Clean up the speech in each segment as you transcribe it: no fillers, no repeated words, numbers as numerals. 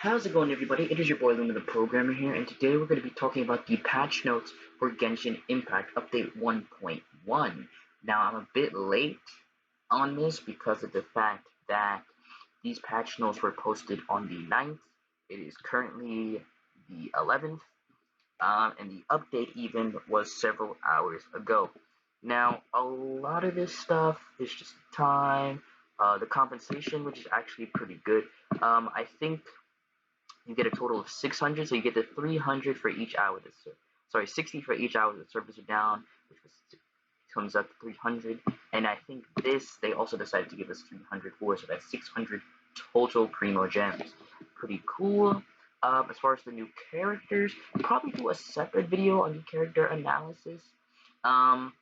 How's it going, everybody? It is your boy Luna the Programmer here, and today we're going to be talking about the patch notes for Genshin Impact Update 1.1. Now, I'm a bit late on this because of the fact that these patch notes were posted on the 9th. It is currently the 11th, and the update even was several hours ago. Now, a lot of this stuff is just time, the compensation, which is actually pretty good. I think you get a total of 600, so you get the 300 for each hour. Sorry, 60 for each hour the servers are down, which comes up to 300. And I think they also decided to give us 300 for, so that's 600 total Primo Gems. Pretty cool. As far as the new characters, probably do a separate video on the character analysis. Um,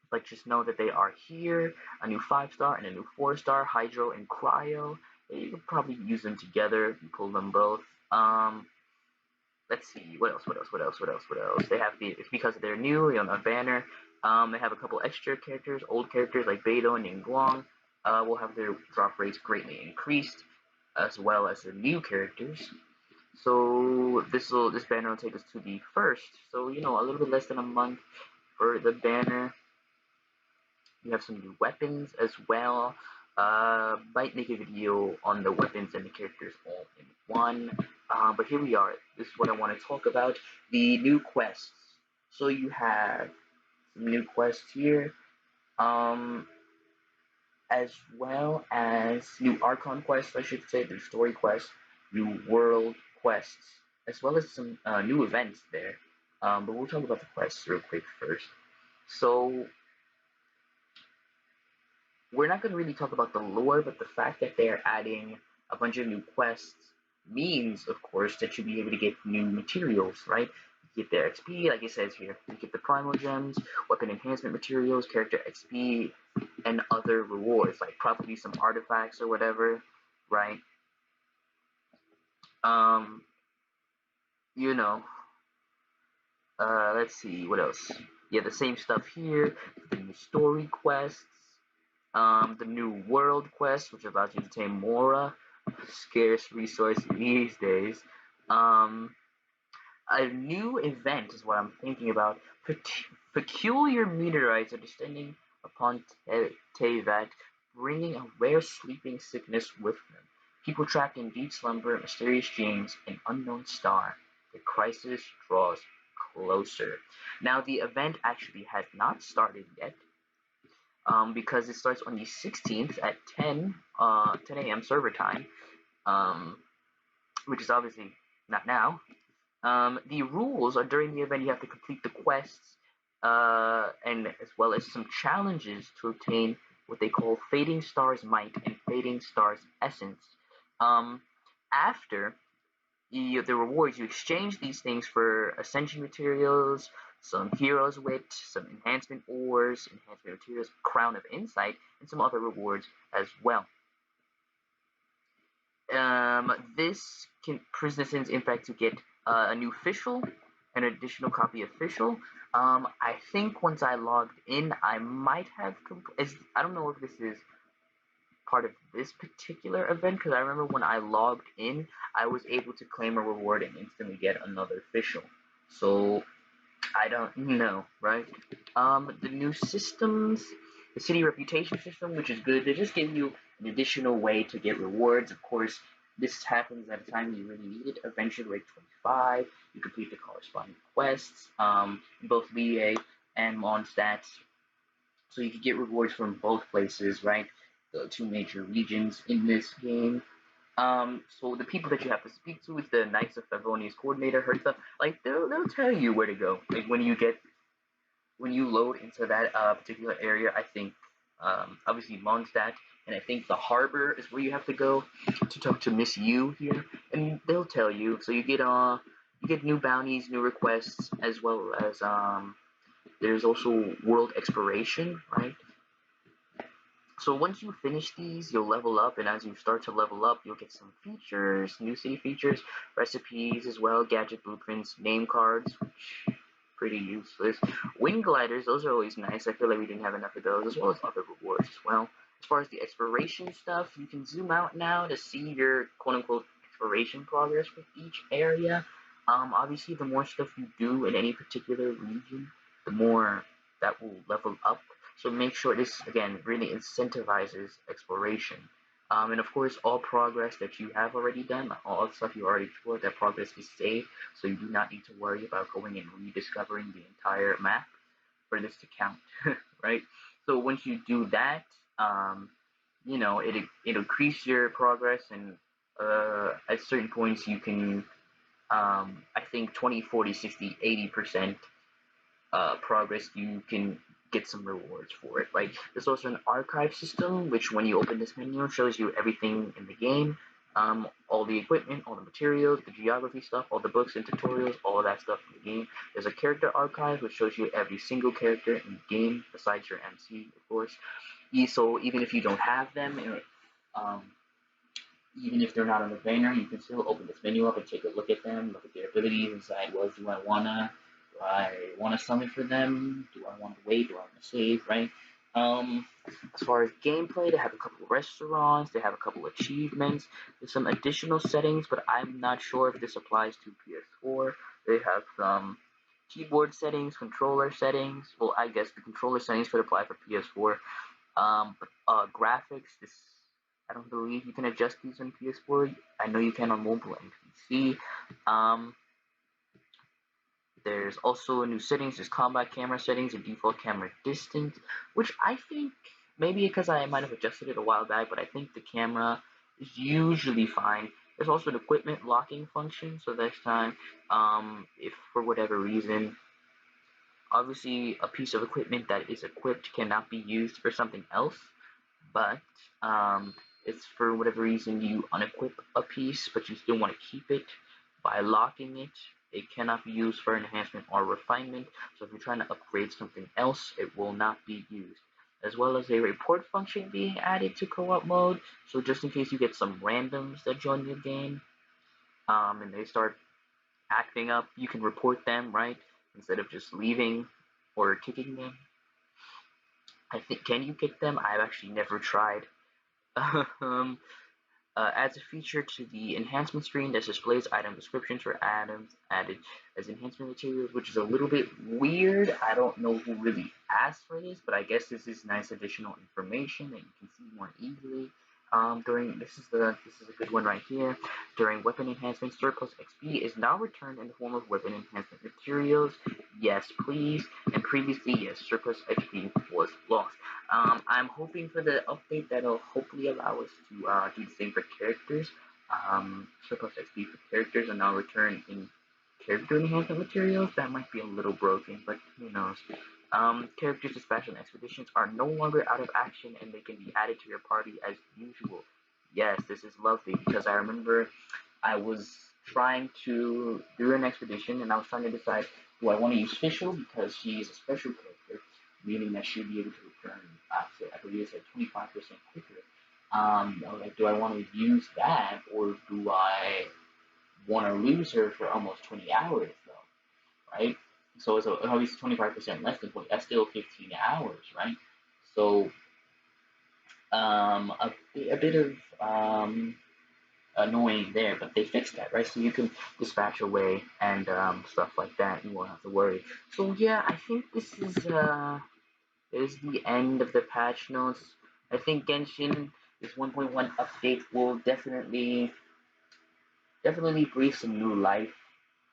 but just know that they are here, a new 5-star and a new 4-star, Hydro and Cryo. You could probably use them together if you pull them both. Let's see, what else? They have it's because they're new, on a banner. They have a couple extra characters, old characters like Beidou and Ningguang. Will have their drop rates greatly increased, as well as the new characters. So this banner will take us to the first. So a little bit less than a month for the banner. You have some new weapons as well. Might make a video on the weapons and the characters all in one. But here we are. This is what I want to talk about. The new quests. So you have some new quests here. As well as new Archon quests, I should say. There's story quests, new world quests, as well as some new events there. But we'll talk about the quests real quick first. So we're not going to really talk about the lore, but the fact that they're adding a bunch of new quests means, of course, that you'll be able to get new materials, right? You get their XP, like it says here. You get the Primal Gems, weapon enhancement materials, character XP, and other rewards, like probably some artifacts or whatever, right? Um, you know, let's see, what else? Yeah, the same stuff here, the new story quests, the new world quest, which allows you to tame Mora, scarce resource these days. A new event is what I'm thinking about. Peculiar meteorites are descending upon Tevat, bringing a rare sleeping sickness with them. People trapped in deep slumber, mysterious dreams, an unknown star. The crisis draws closer. Now, the event actually has not started yet. Because it starts on the 16th at 10 a.m. server time, which is obviously not now. The rules are during the event you have to complete the quests, and as well as some challenges to obtain what they call Fading Star's Might and Fading Star's Essence. After the rewards, you exchange these things for ascension materials, some heroes wit, some enhancement ores, enhancement materials, crown of insight, and some other rewards as well. This can citizens in fact to get a new official, an additional copy of official. I think once I logged in, I might have. I don't know if this is part of this particular event because I remember when I logged in, I was able to claim a reward and instantly get another official. So I don't know, right? The new systems, the city reputation system, which is good. They just give you an additional way to get rewards. Of course, this happens at a time you really need it. Adventure rate 25. You complete the corresponding quests, both Lie and Mondstadt. So you can get rewards from both places, right? The two major regions in this game. So the people that you have to speak to is the Knights of Favonius coordinator, Hertha. Like they'll tell you where to go. Like when you load into that particular area, I think obviously Mondstadt, and I think the harbor is where you have to go to talk to Miss Yu here, and they'll tell you. So you get new bounties, new requests, as well as there's also world exploration, right? So once you finish these, you'll level up, and as you start to level up, you'll get some features, new city features, recipes as well, gadget blueprints, name cards, which pretty useless. Wind gliders, those are always nice. I feel like we didn't have enough of those, as well as other rewards as well. As far as the exploration stuff, you can zoom out now to see your quote-unquote exploration progress with each area. Obviously, the more stuff you do in any particular region, the more that will level up. So make sure this again really incentivizes exploration. And of course, all progress that you have already done, all the stuff you already explored, that progress is saved, so you do not need to worry about going and rediscovering the entire map for this to count, right? So once you do that, um, it increase your progress, and at certain points you can, I think 20, 40, 60, 80% progress, you can get some rewards for it. Like there's also an archive system, which when you open this menu shows you everything in the game, all the equipment, all the materials, the geography stuff, all the books and tutorials, all of that stuff in the game. There's a character archive which shows you every single character in the game besides your MC, of course. So even if you don't have them, um, even if they're not on the banner, you can still open this menu up and take a look at them, look at their abilities, and decide, well, do I wanna summon for them? Do I want to wait? Do I want to save? Right? Um, as far as gameplay, they have a couple of restaurants, they have a couple of achievements, there's some additional settings, but I'm not sure if this applies to PS4. They have some keyboard settings, controller settings. Well, I guess the controller settings could apply for PS4. But graphics, this I don't believe you can adjust these on PS4. I know you can on mobile and PC. Um, there's also new settings. There's combat camera settings and default camera distance, which I think maybe because I might have adjusted it a while back, but I think the camera is usually fine. There's also an equipment locking function, so this time, if for whatever reason, obviously a piece of equipment that is equipped cannot be used for something else, but um, it's for whatever reason you unequip a piece, but you still want to keep it by locking it. It cannot be used for enhancement or refinement. So if you're trying to upgrade something else, it will not be used. As well as a report function being added to co-op mode. So just in case you get some randoms that join your game, and they start acting up, you can report them, right? Instead of just leaving or kicking them. I think, can you kick them? I've actually never tried. um, Adds a feature to the enhancement screen that displays item descriptions for items added as enhancement materials, which is a little bit weird. I don't know who really asked for this, but I guess this is nice additional information that you can see more easily. During this is a good one right here. During weapon enhancement, surplus XP is now returned in the form of weapon enhancement materials. Yes, please. And previously, yes, surplus XP was lost. I'm hoping for the update that'll hopefully allow us to do the same for characters. Surplus XP for characters are now returned in character enhancement materials. That might be a little broken, but who knows. Characters dispatched on expeditions are no longer out of action and they can be added to your party as usual. Yes, this is lovely because I remember I was trying to do an expedition and I was trying to decide, do I want to use Fischl because she is a special character, meaning that she'll be able to return, I believe it's like 25% quicker. Or like, do I want to use that or do I want to lose her for almost 20 hours though, right? So it's obviously 25% less than 20. That's still 15 hours, right? So a bit of annoying there, but they fixed that, right? So you can dispatch away and stuff like that. You won't have to worry. So yeah, I think this is the end of the patch notes. I think Genshin, this 1.1 update will definitely breathe some new life.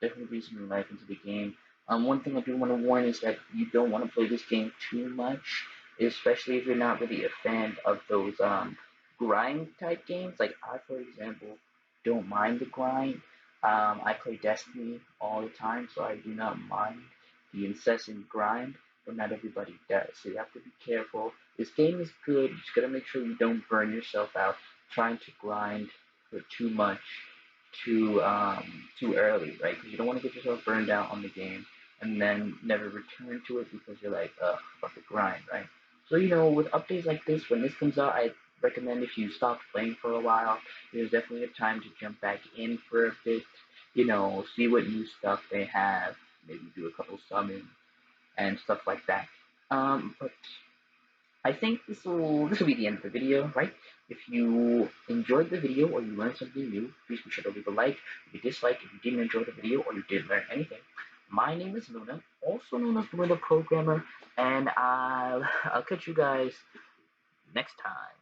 Definitely breathe some new life into the game. One thing I do want to warn is that you don't want to play this game too much, especially if you're not really a fan of those grind type games. Like I, for example, don't mind the grind. I play Destiny all the time, so I do not mind the incessant grind, but not everybody does. So you have to be careful. This game is good. You just gotta make sure you don't burn yourself out trying to grind for too much too early, right? Because you don't want to get yourself burned out on the game and then never return to it because you're like, fuck the grind, right? So with updates like this, when this comes out, I recommend if you stop playing for a while, there's definitely a time to jump back in for a bit. See what new stuff they have. Maybe do a couple summons and stuff like that. But I think this will be the end of the video, right? If you enjoyed the video or you learned something new, please be sure to leave a like. If you dislike, if you didn't enjoy the video or you didn't learn anything. My name is Luna, also known as Luna the Programmer, and I'll catch you guys next time.